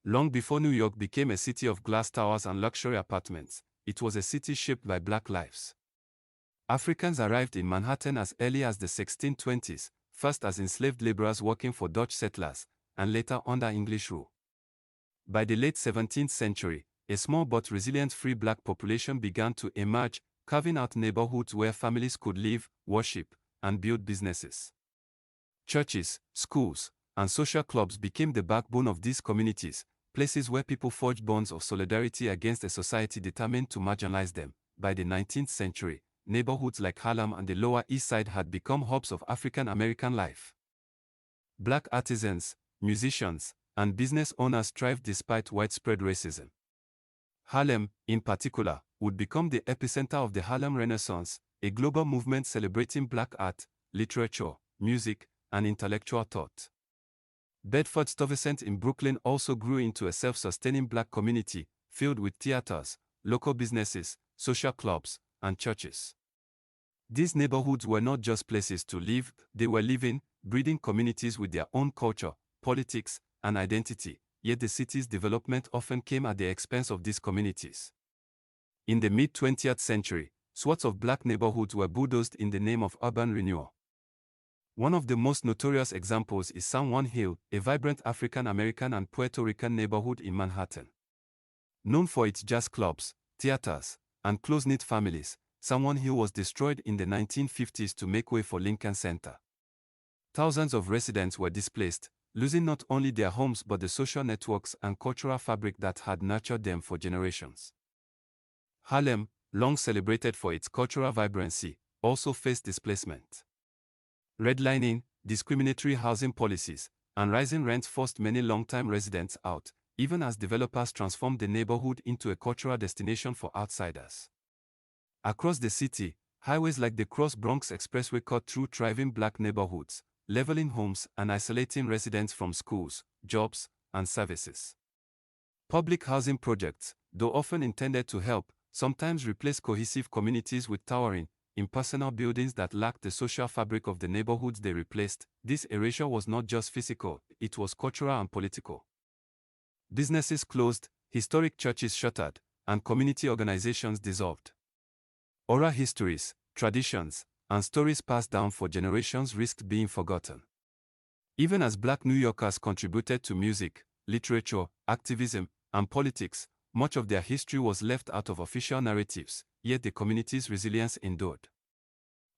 Long before New York became a city of glass towers and luxury apartments, it was a city shaped by black lives. Africans arrived in Manhattan as early as the 1620s, first as enslaved laborers working for Dutch settlers, and later under English rule. By the late 17th century, a small but resilient free black population began to emerge, carving out neighborhoods where families could live, worship, and build businesses. Churches, schools, and social clubs became the backbone of these communities, places where people forged bonds of solidarity against a society determined to marginalize them. By the 19th century, neighborhoods like Harlem and the Lower East Side had become hubs of African American life. Black artisans, musicians, and business owners thrived despite widespread racism. Harlem, in particular, would become the epicenter of the Harlem Renaissance, a global movement celebrating black art, literature, music, and intellectual thought. Bedford-Stuyvesant in Brooklyn also grew into a self-sustaining black community, filled with theaters, local businesses, social clubs, and churches. These neighborhoods were not just places to live, they were living, breathing communities with their own culture, politics, and identity, yet the city's development often came at the expense of these communities. In the mid-20th century, swaths of black neighborhoods were bulldozed in the name of urban renewal. One of the most notorious examples is San Juan Hill, a vibrant African-American and Puerto Rican neighborhood in Manhattan. Known for its jazz clubs, theaters, and close-knit families, San Juan Hill was destroyed in the 1950s to make way for Lincoln Center. Thousands of residents were displaced, losing not only their homes but the social networks and cultural fabric that had nurtured them for generations. Harlem, long celebrated for its cultural vibrancy, also faced displacement. Redlining, discriminatory housing policies, and rising rents forced many longtime residents out, even as developers transformed the neighborhood into a cultural destination for outsiders. Across the city, highways like the Cross-Bronx Expressway cut through thriving black neighborhoods, leveling homes and isolating residents from schools, jobs, and services. Public housing projects, though often intended to help, sometimes replace cohesive communities with towering, impersonal buildings that lacked the social fabric of the neighborhoods they replaced. This erasure was not just physical, it was cultural and political. Businesses closed, historic churches shuttered, and community organizations dissolved. Oral histories, traditions, and stories passed down for generations risked being forgotten. Even as black New Yorkers contributed to music, literature, activism, and politics, much of their history was left out of official narratives, yet the community's resilience endured.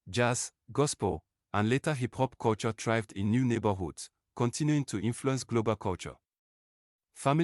Jazz, gospel, and later hip-hop culture thrived in new neighborhoods, continuing to influence global culture. Family